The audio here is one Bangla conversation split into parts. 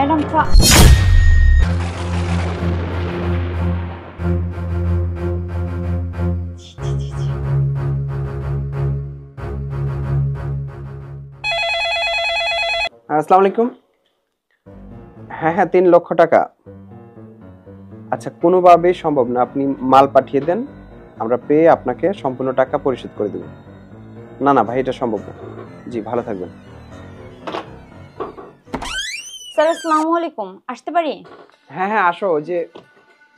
ম্যাডাম আসসালামু আলাইকুম। হ্যাঁ হ্যাঁ, 3 লক্ষ টাকা। আচ্ছা, কোনোভাবেই সম্ভব না, আপনি মাল পাঠিয়ে দেন, আমরা পেয়ে আপনাকে সম্পূর্ণ টাকা পরিশোধ করে দেব। না না ভাই, এটা সম্ভব না। জি, ভালো থাকবেন। স্যার আসসালামু আলাইকুম, আসতে পারি? হ্যাঁ হ্যাঁ, আসো। ওই যে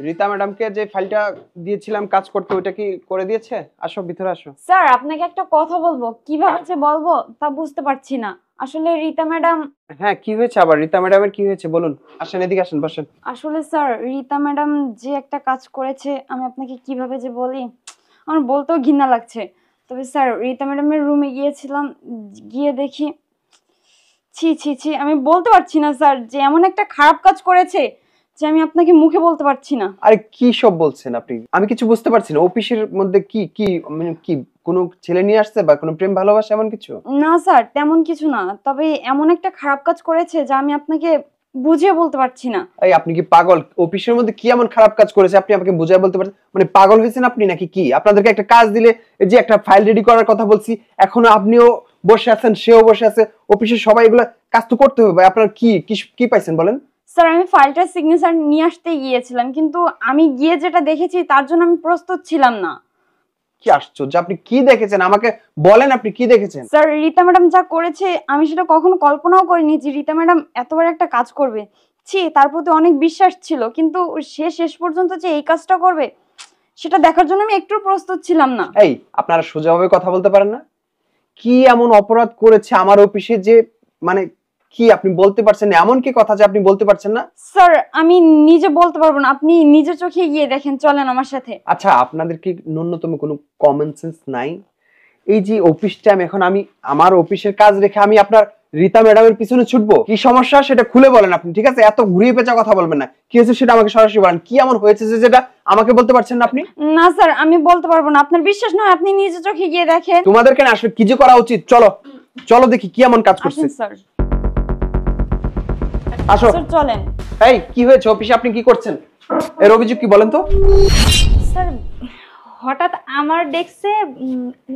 রীতা ম্যাডামকে যে ফাইলটা দিয়েছিলাম কাজ করতে, ওইটা কি করে দিয়েছে? আসো, ভিতরে আসো। স্যার আপনাকে একটা কথা বলবো, কিভাবে যে বলবো তা বুঝতে পারছি না। আসলে রীতা ম্যাডাম। হ্যাঁ, কি হয়েছে আবার? রীতা ম্যাডামের কি হয়েছে বলুন। আসেন, এদিকে আসেন, বসেন। আসলে স্যার রীতা ম্যাডাম যে একটা কাজ করেছে, আমি আপনাকে কিভাবে যে বলি, আমার বলতেও ঘৃণা লাগছে। তবে স্যার রীতা ম্যাডামের রুমে গিয়েছিলাম, গিয়ে দেখি ছি ছি ছি, আমি বলতে পারছি না স্যার যে এমন একটা খারাপ কাজ করেছে যে আমি আপনাকে মুখে বলতে পারছি না। আরে কি সব বলছেন আপনি? আমি কিছু বুঝতে পারছি না। অফিসের মধ্যে কি কি মানে কি কোনো ছেলে নিয়ে আসছে বা কোনো প্রেম ভালোবাসা এমন কিছু? না স্যার, তেমন কিছু না, তবে এমন একটা খারাপ কাজ করেছে যা আমি আপনাকে বুঝিয়ে বলতে পারছি না। এই আপনি কি পাগল? অফিসের মধ্যে কি এমন খারাপ কাজ করেছে আপনি আমাকে বুঝায় বলতে পারছেন? মানে পাগল হয়েছেন আপনি নাকি? কি আপনাদেরকে একটা কাজ দিলে, এই যে একটা ফাইল রেডি করার কথা বলছি, এখনো আপনিও বসে আছেন, সেও বসে আছে, অফিসের সবাই এগুলা কাজ তো করতে হবে। আপনার কি কি পাইছেন বলেন? স্যার আমি ফাইলটার সিগনেচার নিয়ে আসতে গিয়েছিলাম, কিন্তু আমি গিয়ে যেটা দেখেছি তার জন্য আমি প্রস্তুত ছিলাম না। কি আশ্চর্য! আপনি কি দেখেছেন আমাকে বলেন, আপনি কি দেখেছেন? স্যার রীতা ম্যাডাম যা করেছে আমি সেটা কখনো কল্পনাও করিনি যে রীতা ম্যাডাম এত বড় একটা কাজ করবে। ছি, তার প্রতি অনেক বিশ্বাস ছিল, কিন্তু সে শেষ পর্যন্ত যে এই কাজটা করবে সেটা দেখার জন্য আমি একটু প্রস্তুত ছিলাম না। এই আপনারা সোজাভাবে কথা বলতে পারেন না? কি এমন অপরাধ করেছে আমার অফিসে যে মানে কি আপনি বলতে পারছেন না? এমন কি কথা যে আপনি বলতে পারছেন না? স্যার আমি নিজে বলতে পারবো না, আপনি নিজের চোখে গিয়ে দেখেন, চলেন আমার সাথে। আচ্ছা, আপনাদের কি ন্যূনতম কোনো কমন সেন্স নাই? এই যে অফিস টাইম, এখন আমি আমার অফিসের কাজ রেখে আমি আপনার রীতা ম্যাডামের পিছনে ছুটবো? কি সমস্যা সেটা খুলে বলেন আপনি, ঠিক আছে? এত ঘুরিয়ে পেঁচা কথা বলবেন না। কি হয়েছে সেটা আমাকে সরাসরি বলেন। কি এমন হয়েছে যে যেটা আমাকে বলতে পারছেন না আপনি? না স্যার আমি বলতে পারবো না, আপনার বিশ্বাস নয়, আপনি নিজের চোখে গিয়ে দেখেন। তোমাদেরকে না আসলে কি যে করা উচিত? চলো চলো দেখি কি এমন কাজ করছে। আসেন স্যার। আসো। স্যার চলেন। এই কি হয়েছে অফিসে? আপনি কি করছেন? এর অভিযোগ কি বলেন তো? স্যার হঠাৎ আমার ডেস্কে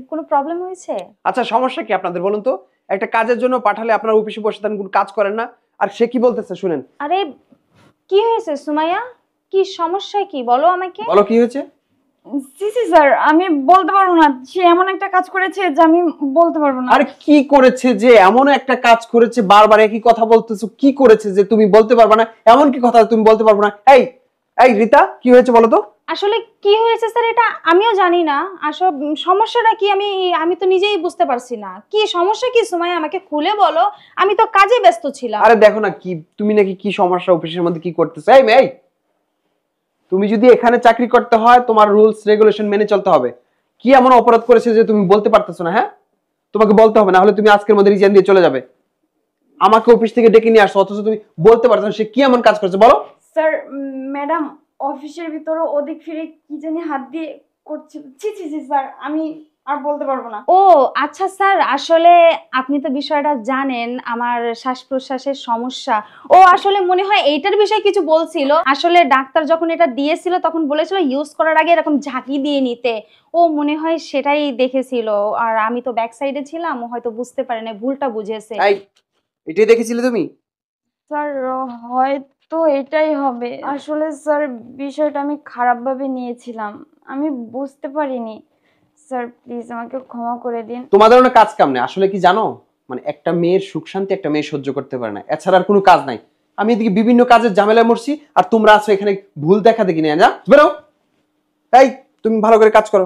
কোনো প্রবলেম হয়েছে? আচ্ছা, সমস্যা কি আপনাদের বলুন তো? একটা কাজের জন্য পাঠালে আপনার অফিসে বসে থাকেন, কোনো কাজ করেন না। আর সে কি বলতেছে শুনেন। আরে কি হয়েছে সুমাইয়া, কি সমস্যা কি বলো আমাকে। বলো কি হয়েছে? জি জি স্যার, আমি বলতে পারবো না, সে এমন একটা কাজ করেছে যে আমি বলতে পারবো না। আরে কি করেছে যে এমন একটা কাজ করেছে? বারবার একই কথা বলতেছো। কি করেছে যে তুমি বলতে পারবে না? এমন কি কথা তুমি বলতে পারবে না? এই এই রীতা, কি হয়েছে বলো তো? আসলে কি হয়েছে স্যার এটা আমিও জানি না। আসলে সমস্যাটা কি আমি আমি তো নিজেই বুঝতে পারছি না। কি সমস্যা কি সুমাইয়া, আমাকে খুলে বলো, আমি তো কাজে ব্যস্ত ছিলাম। আরে দেখো না, কি তুমি নাকি কি সমস্যা অফিসের মধ্যে কি করতেছো? এই মেয়ে, তুমি যদি এখানে চাকরি করতে হয় তোমার রুলস রেগুলেশন মেনে চলতে হবে। কি এমন অপরাধ করেছে যে তুমি বলতে পারতেছো না? হ্যাঁ, তোমাকে বলতে হবে, না হলে তুমি আজকের মধ্যে রিজাইন দিয়ে চলে যাবে। আমাকে অফিস থেকে ডেকে নিয়ে আসছো অথচ তুমি বলতে পারছো না সে কি এমন কাজ করেছে, বলো। স্যার ম্যাডাম অফিসের ভিতরে ওদিক ফিরে কি জানি হাত দিয়ে করছিল। ছি ছি ছি স্যার, আমি আর বলতে পারবো না। ও আচ্ছা স্যার, আসলে আপনি তো বিষয়টা জানেন, আমার শ্বাস প্রশ্বাসের সমস্যা। ও আসলে মনে হয় এইটার বিষয়ে কিছু বলছিল। আসলে ডাক্তার যখন এটা দিয়েছিল তখন বলেছিল ইউজ করার আগে এরকম ঝাঁকি দিয়ে নিতে। ও মনে হয় সেটাই দেখেছিল, আর আমি তো ব্যাক সাইডে ছিলাম, ও হয়তো বুঝতে পারে না, ভুলটা বুঝেছে। এই এটাই দেখেছিলে তুমি? স্যার হয়তো এটাই হবে। আসলে স্যার বিষয়টা আমি খারাপভাবে নিয়েছিলাম, আমি বুঝতে পারিনি। স্যার প্লিজ আমাকে ক্ষমা করে দিন। তোমাদের অনেক কাজ কাম নেই আসলে, কি জানো? মানে একটা মেয়ের সুখ শান্তি একটা মেয়ে সহ্য করতে পারে না, এছাড়া আর কোনো কাজ নাই। আমি এদিকে বিভিন্ন কাজের ঝামেলায় মরছি আর তোমরা আছো এখানে ভুল দেখা দেখি নিয়ে। যা বেরো। এই তুমি ভালো করে কাজ করো।